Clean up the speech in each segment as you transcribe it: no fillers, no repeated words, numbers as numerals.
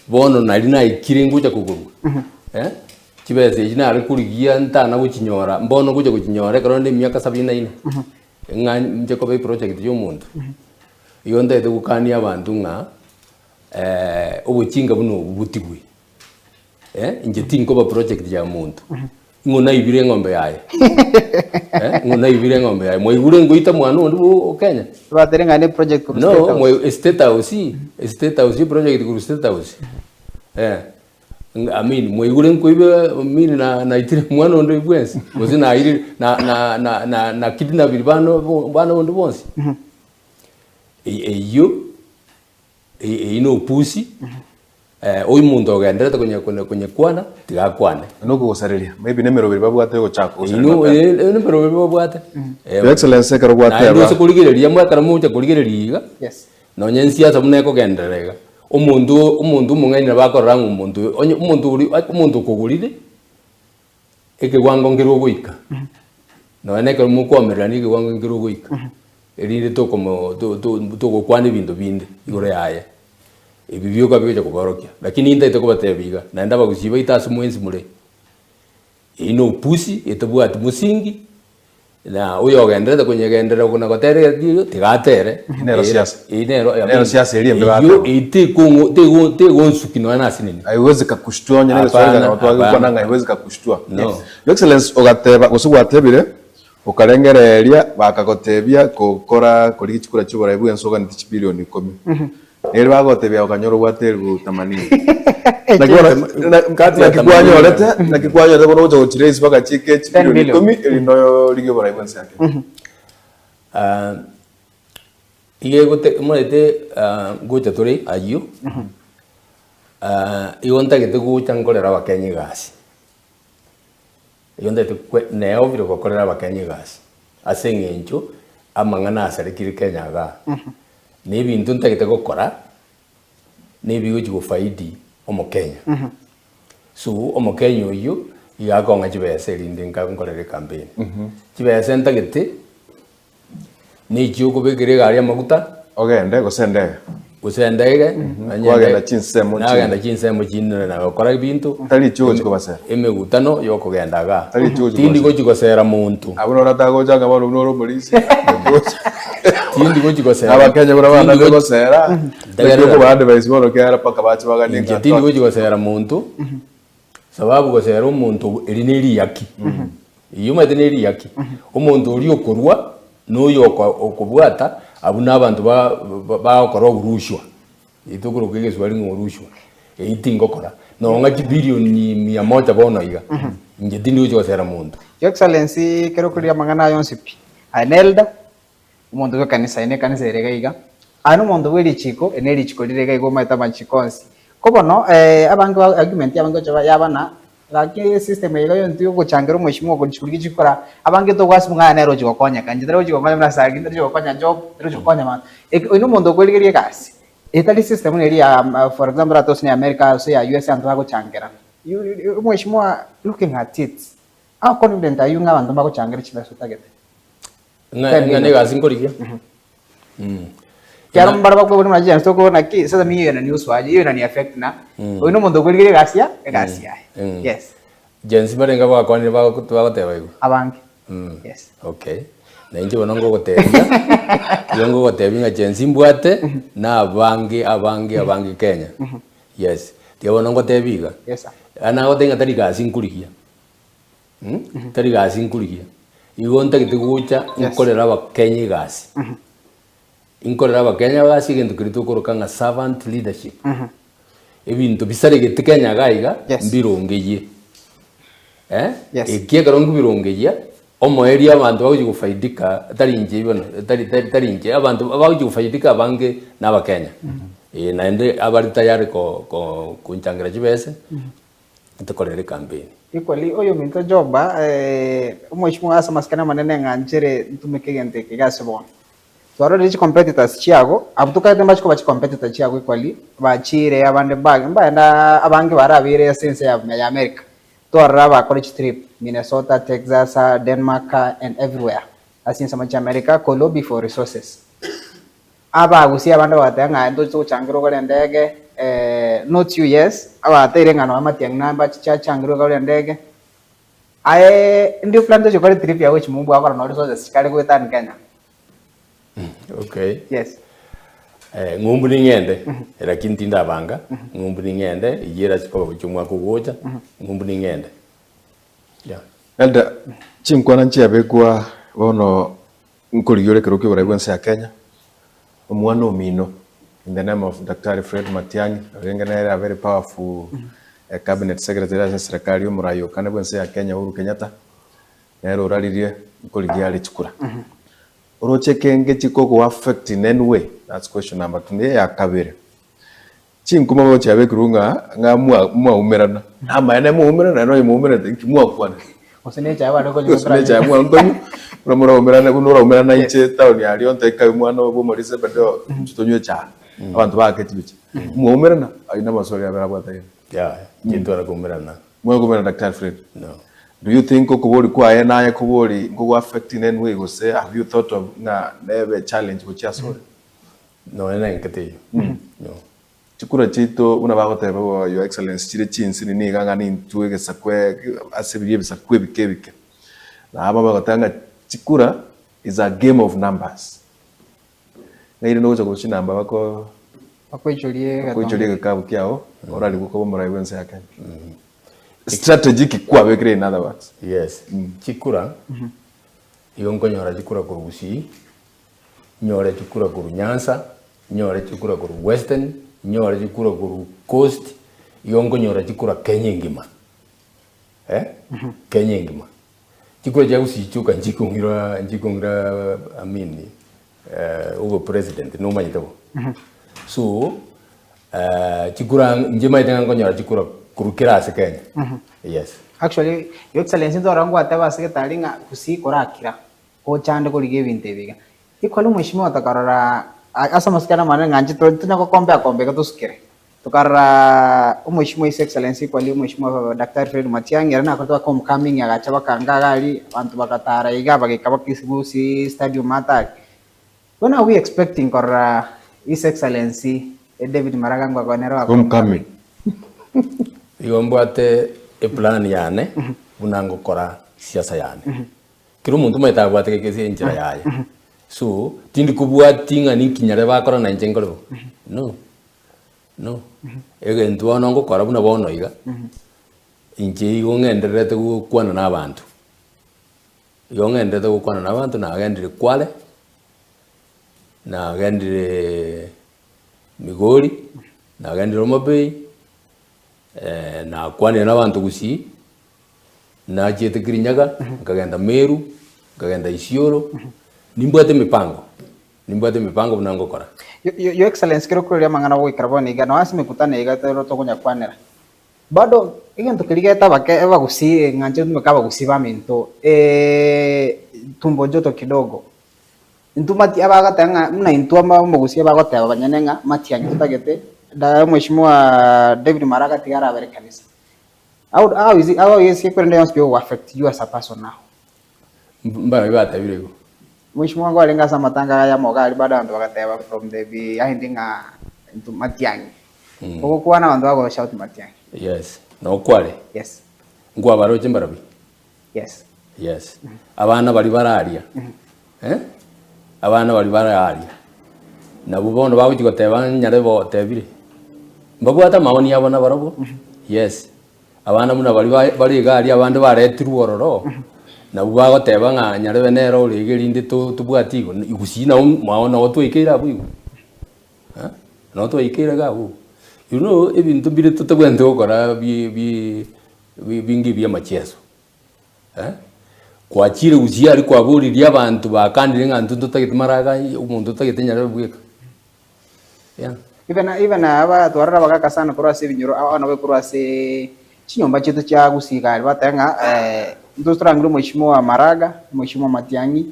bono nari na ikiringuja kuguru kibese ina ari kurigia ntana gukinyora mbono guje gukinyora karonde myaka 74 nga nje ko be project yo muntu iyo ndete gukania abantu nga ubukinga buno butigwe nje tinko ba project ya muntu ngona ibire ngombe yaye ngona ibire ngombe yaye moy gure ngoita mwana ndu Kenya batere ngane project ku no moy state house project ku state house I mean moy gure ngoibe mini na itire mwana ndu ibwensi mozi na iri na kidina bilbano bana ndu bonsi iyo ino pusi oyi muntu ogenderete kwenye kwana tigakwane nuko gosareria maybe nemero biri babwate go chako ino nemero biri babwate your excellency karo gwate aba ndio kuligireria mwakara mucha kuligireria yes no nyensia sabune ko genderega umuntu mung'aina bakorora umuntu kugurire ekigwango ngiro guika no neke mukomerera ni ekigwango ngiro guika erinde to gukwana ibintu binde igore yaye ibibyo kabije kuborokia lakini inda itakubatebiga naenda bagusiba itasi mwenzi mure ino pusi etabwati musingi na uyo genderete kunyegendera kuna gotere tigatere inero siasa iri mbega yo ite gonsuki na sinini haiwezi kakushtua nyene swali na watu wako nanga haiwezi kakushtua your excellency ogateba gusugwatebire ukarengereria bakagotebia gukora kuri gikura cy'uburayi bw'ensoga ndi bilioni 10 Eri bagotebia ukanyoro gwaterwa 80 kati nakikwanyorete bono ujo chirezi baka chike bilioni 10 eri no ligyo barayi bwense yake iye gote mwete gocha tore ayo iwonta gete gocha ngorera bakenyi gasi yonde neo biro gokorera bakenyi gasi asengencho amangana asarikire Kenya ga ni bintu ntagete gukora ni bigo faidi omukenya so omukenya uyu yagonga kibese rinde ngangorere campaign kibese ntagete ni cyuko begere gari amaguta ogende gusendege wagenda chinsemo nagenda chinsemo chinne na gukora ibintu tali cyuko kibase emegutano yo kugendaga tindi go kigosera muntu abuno ratago janga bano no polisi tindi go kigosera abakenya burabana gosera ndagero ko bande bayisiboro kera paka bachi baganenga tindi go kigosera muntu sababu gosera umuntu erineri yaki iyo madeneri yaki umuntu uri okurwa n'uyo okubwata abuna abantu bakora urushwa itokoro kigezwa ari urushwa itingo kora no ngaji bilioni 100 bono iga nje tindi go kigosera muntu your excellency kero kuria mangana yonsipi anelda umuntu we kanisa erega iga anu muntu we lichiko eneli chiko lirega igo maita machikonsi kobono abangu argument yabango yabana laki system ego yontu guchangira umwishimo guchikuri gikora abange to gwasi mwana nero gikokonya kanje dero gikokonya na sagi dero gikokonya job dero gikokonya man ino muntu kweligirie gasi etali system eri ya for example atos ni America so ya US antu guchangira umwishimo looking at it how confident are you ngabantu baguchangira chibaso tagete ngane gasi ngorikia Kiaro mbara bako bwana majina stoko na ki sasa mimi yana news waje hiyo inani affect na uno muntu kweli gasia yes jensi barenga bakwani bakuteba igo abange yes okay na inje bonongo gotebia yongo gotebia jensi mbwate na abange Kenya yes tie bonongo tebiga yes ana gotenga tari gasi nkurikia tari gasi nkurikia igo ntagite gucha nkorera abakenyi gasi inkorera abakenya gasi gento kirito korokanga servant leadership ebintu bisare gete Kenya gaiga mbirongeye ekie karongo birongeye omo area abantu baguji gufaidika tari nje ibona tari nje abantu baguji gufaidika abange n'abakenya naende abari tayari ko kunchangira kibese tukorere campaign equally oyo minto joba umwishimo asa maskana manene nganchere ntumeke gente kigase bona so already the competitors chiago abutuka temba chiko bachi competitor chiago equally bachire abande bag mbanda abange barabire sense ya America to araba college trip Minnesota, Texas, Denmark and everywhere asin sama cha America ko lobby for resources aba gusi abande batanga ndo cho changiro gole ndege not you yes aba tere ngano amatiang namba changiro ka ndege ae ndio plan to chokore trip ya which mumbu akora no resources kale ko tan Kenya. Okay. Yes. Ngumbu ni ngende lakini tinda banga ngumbu ni ngende yera sipo chumwa kugoja ngumbu ni ngende. Yeah. Elda chinkwana nchi abekwa bono nkurigore keroke barabwa nsi ya Kenya. Omwana omino in the name of Dr. Fred Matiang'i rengenera a very powerful cabinet secretary ya serikali y'umurayo kandi bwense ya Kenya Uhuru Kenyatta nero raririe nkurigia ari chukura uroche kenge chiko affect in any way. That's question number 2 ya kabere chinkuma bo chabe kurunga ngamwa umerana ama ene mu umerana no mu umerana kimwa kwana Osene chaba no konyo osene chaba ngonyo uramura umerana kunura umerana iche town ya rionte kai mwana bo morise bado tutonywe cha abantu baketi biche mu umerana aina masori ya barabwa tayo. Yeah, jinto ara kumerana. Mwa kumera Dr. Fred. No. Do you think kubori kwa ena ya kubori go affect in any way go say have you thought of na nebe challenge which is sorry? No, ena nkete. No. Chikura chito una bagoteba your excellence chire chinsi ni ganga ni ntuege sakwe asebiriye bisakwe bikebike. Na aba bagotanga chikura is a game of numbers. Na ile no go chinamba bako akwicholie kabu kyao orali guko bomora iwense ya Kenya. Strategic kwa bekre in other words. Yes. Chikura yonko nyora chikura kurusi nyore chikura kuru Nyanza nyore chikura kuru Western nyore chikura kuru Coast yonko nyora chikura Kenya ngima. Kenya ngima. Chikura ja usichuka njikungira amini ugo president no manyito. So chikura njema itanga ngonyora chikura kurukira ase Kenya. Yes. Actually your excellency ndo rangu ataba secretary nga kusikorakira ko chande ko lige binte biga ikwalo mheshimiwa takarara asa masikana mane nganji tunako kombe ka tusikire tukarara mheshimiwa his excellency kwali mheshimiwa Dr. Fred Matiang'i arana ko homecoming ya gacha bakanga gali abantu bakatara iga bagikaba kisibusi stadium matari. When are we expecting kora his excellency David Maraga ngwa nero homecoming? Yombwate e plan yane unango kora siasa yane kiro muntu maita bwate kese njira yaye so tindi kubwatinga ninkinyare bakora na njengolo no ege ntwa nongo kora buna bono iga inje igongenderete gukwana nabantu igongenderete gukwana nabantu na agendire Kwale na agendire Migori na agendire Mabei na kwane n'abantu gusi na jete Kirinyaga nkagenda Meru nkagenda Isiolo nimbwate mipango bunango kora. Your excellency kero kuria mangana wo ikaraboni iga no asime kutana iga tero to kunya kwanera bado igento kirigeta bake eba gusi nganje tumekaba gusi ba minto tumbo joto kidogo ntumati abagatanga mna intuma mo gusi abagoteba banyanenga Matiang'i tutagete da mheshimiwa David Maraga tigara abere kanisa. How is it kwenda yonspio affect you as a person now? Mbara bibata birego. Mheshimiwa ngo alenga sama tanga ya mogali bado antu bagateba from the ahindinga into Matiang'i. Koko kuana bantu bago shout Matiang'i. Yes. No Kwale. Yes. Ngwa baroje mbarabi. Yes. Abana bali bararia. Abana bali bararia. Na bubono bagutiboteba nyare bo tebire. Mbagwata maoni yabona barabo. Yes. Abana muna bali gari abandi baretirwo ororo. Na bugagoteba nga nyare benero ligirinde tubwatigo igusina maona otwikira bwigo. No twikira gabu. You know ebintu bire tutagwente gukora bingi bya machezo. Kwachire uzi ari kwaburiria abantu bakandire ngantu tutagitmaraga umuntu tutagitinyara bwika. Yeah. Even aba twarara bagaka sana kurase binyoro abana be kurase chinyomba chetu cha gusiga batanga ndostrangiro mheshimiwa Maraga mheshimiwa Matiang'i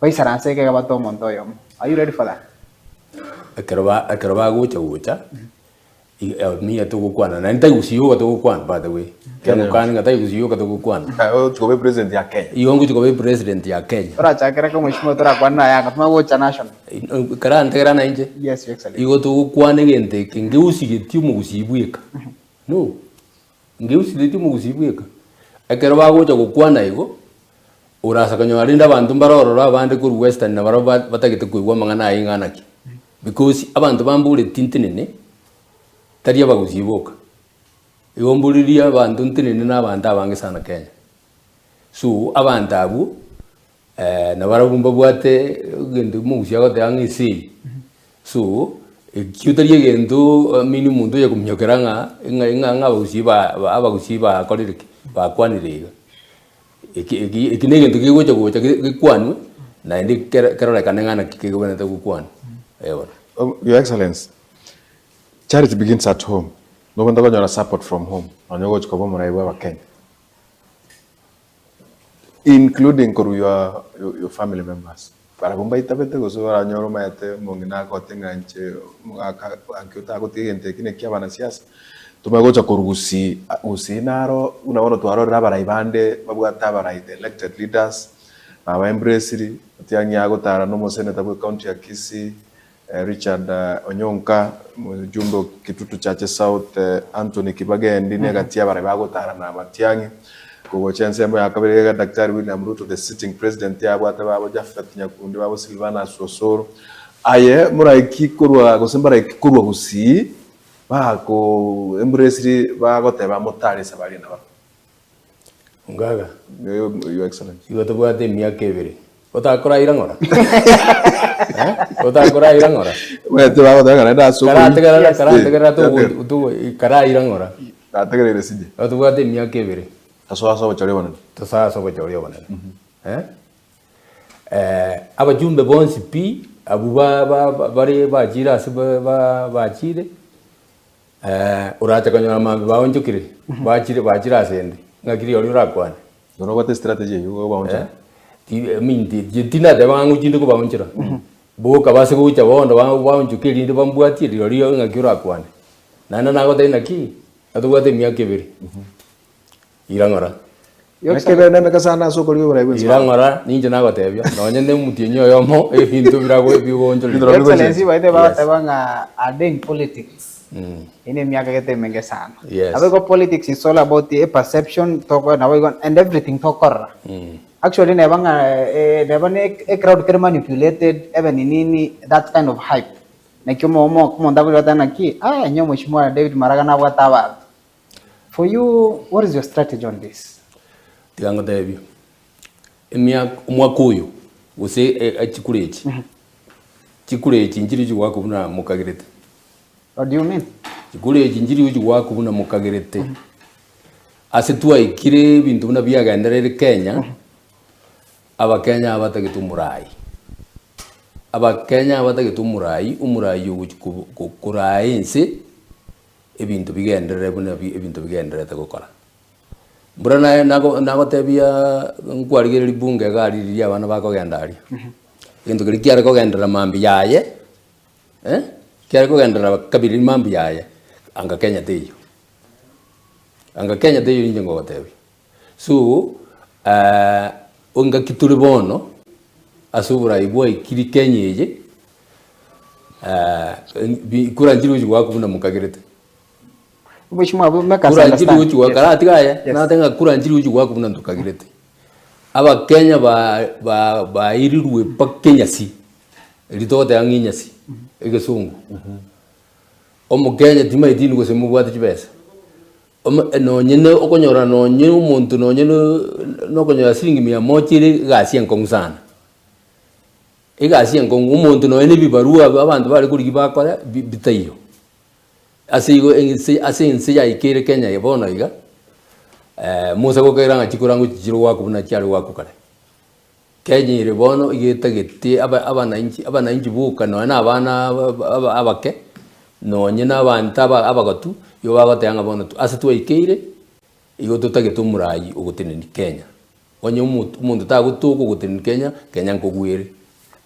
baisaranseke gabato montoyo. Are you ready for that? Akaraba gucha mia tugukwana na ntai guciuga tugukwana by the way kenya kani ngatai guciuga tugukwana tukobe president ya Kenya iyo tukobe president ya Kenya ora chakira ko mheshimiwa tora kwana yanga tumagocha national karante na inje yes your excellency iyo tugukwana gente ngeusigetie mu gucibwika no ngeusigetie mu gucibwika ekero bagocha gukwana igo urasakanya arinda bantu barorora abandi ku western na baro batagite kuigwa mangana ayinganaki because abantu bambure tintinene taria baguciboka igomburiria abantu ntinene na abantu abange sana Kenya so abantu abu na barabumba bwate gende mugucia gote angisi so ikiutaria gendo mini mundu ya kumnyokera nga baguciba akoririki bakwaniriga ikine gento kigocha gikwanwe na ndi kerora kanengana kigobana gukwana Your Excellency, charity begins at home. No one does support from home. Onyogo chikobo muraiwa wa Kenya, including your family members. Para bomba itabete gozo aranyoro mayate mongina kotenga nche akiuta kotigente kine kia bana siasa. Tumegocha kurugusi usinaro unaona twaro rabarayibande babwata barayite elected leaders aba embracery tiangi agotara no senator kwa county ya Kisii Richard Onyonka mjumbe kitutu chache South Anthony Kibagendi negatia bare bagotara na matiangi kugo chensembo yakabere Daktari William Ruto the sitting president yabwata babo Jafet Nyakundi babo Silvana Sosoro aye muraiki kurwa gosembara ikurwa gusi bako embracery bagoteba motari sabari na ngaga your excellency igo tobwate miaka ibiri otakora irangora otakora irangora wete bagotega na ndaso karate tu kara irangora ategerere sije otobwate miaka ibiri tasoaso bochori bonene tasoaso bochori bonene abajumbe bonsi pi abuba bari bajira siba bachire uracha kanyora mambe baonjukire bachira sende ngakiri oli urakwana dono what strategy yugo baonja minti tina de bangu chinde ko baonjira boka base ko ucha bondo baonjukire ndi bambwati oli ngakiri urakwana nana nago tena ki atubwate miaka ibiri irangora yakebe na meka sana so koliyo bara ibwe irangora ninje nago tebyo nonye ne mutinyo yomo ebintu birago ebibonjo excellency baite banga adeng politics ine miaka kete menge sana abego politics is all about a perception to na we and everything to korra actually ne banga a crowd can manipulated even in that kind of hype na kimo ndago yatana ki nyo mheshimiwa David Maraga na watawa. For you, what is your strategy on this? Tiango tebyo emia umwakuyu use achikurechi chikurechi njiri jwa kubuna mukagirete. What do you mean? Chikurechi njiri jwa kubuna mukagirete asetua ikire bintu na byaganderere Kenya abakenya abatagitumurai umurai yukurai nse ebintu bigendere buna ebintu bigendere takokora mbura nago tebia nkwarigere libunge gari ya bana bako gendari into kiri kyare ko gendera mambi yaye kyare ko gendera kabiri mambi yaye anga Kenya teyo ninje ngo tebi so onga kituri bono asubura ibwa ikiri Kenya yeje kura njiru jwa kubuna mukagirete mheshimiwa meka kura njiru uchi wakarati gaya na tenga kura njiru uchi wakubuna ndukagirete aba Kenya ba irirwe pa Kenya si litote anginya si egesungu omu Kenya tima idini go semu bwate chibesa nonyene okonyora nonye umuntu nonye no konyora silingi 100 gasi enkongu sana igasi enkongu umuntu nonye bibarua abantu bari kuri bakora bitayo asigo ense ya ikere Kenya yebona iga musa ko keranga chikurangu chiro wakubuna cyari wakukare Kenya ire bono igetagete abana inchi buka no na abana abake nonye n'abantu abagatu yo bagatanga bono asatwa ikere igo tutagete murayi ugutinini Kenya onye umuntu tagutuko gutinini Kenya nkogwire.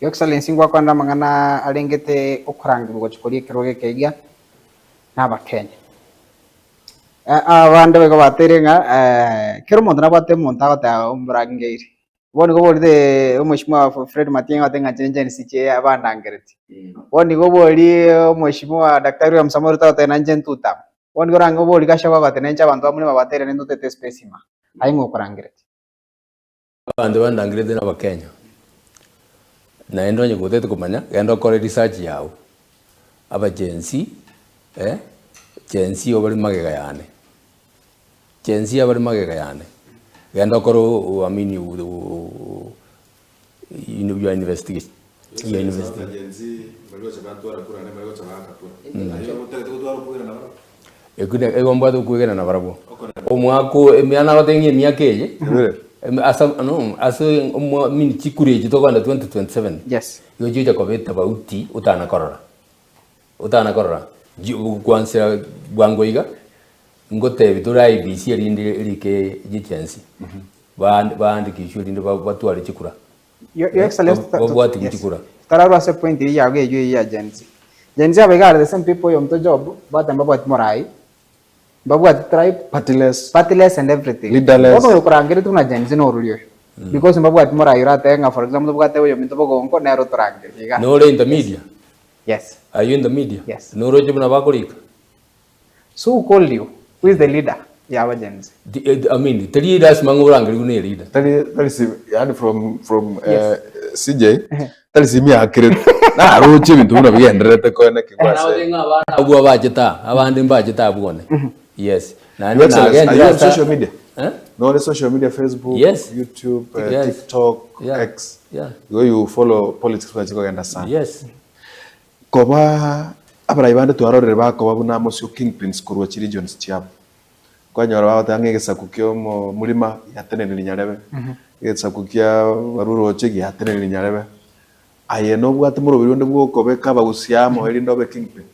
Your Excellency ngwa kwanda mangana alengete okurangirwa chikori kiroge keiga n'abakenya abandi bego baterenga kero muntu nabate muntu agota umurangeri boni go boli umushimwa Fred Matiang'i atenga chenje nisiche abandangereti boni go boli umushimwa daktari wa msamoro tata nanje ntuta boni go rango boli kasha bagate nenja abantu bamwe babatere nendo tete specimen ayingo kurangireti abantu bandangirete n'abakenya naendo nye gutete kumanya genda kore research yao abajensi jensi obali magega yane jensi abali magega yane genda koro amini you investigate jensi bali wachabantu kura ne bali wachabaka ayo mutete kutwara kugira na ekune egomba to kugira na barabo omwako emiana batengi emiakeje asa no asa mini chikureji to kwanda 2027 yes yo jija ko beta bauti utana korora kwanza bwangoiga ngote bitura IBC rike jichensi bandi kishuri ndo batwari chikura yo excellent bwati chikura tararo ase point ya ge ya jenzi abegara the same people yom to job but mbabwat morai mbabwat tribe partyless and everything leaderless ono yokurangire tuna jenzi no rulio because mbabwat morai ratenga for example bwate yo minto bogonko nero turangire no in the media yes are you in the media yes no roje buna bakolika so who called you who is the leader ya agency I mean the leaders mangurangire gune leader that is yani from CJ that is me akire na roje bintu buna bigenderete ko ne kigwase abwa bajeta abandi mbajeta bwone yes na again social media no the social media Facebook YouTube TikTok X where you follow politics kwa chiko genda sana yes koba abarayibande twarorere bakoba buna mosyo kingpins kurwa chi regions cyabo kwanyora batangegesa kukyo murima yatenene linyarebe yetsa kukya baruroche yatenene linyarebe aye no bwate murubiri nde bwo kobeka bagusyamo eri ndobe kingpin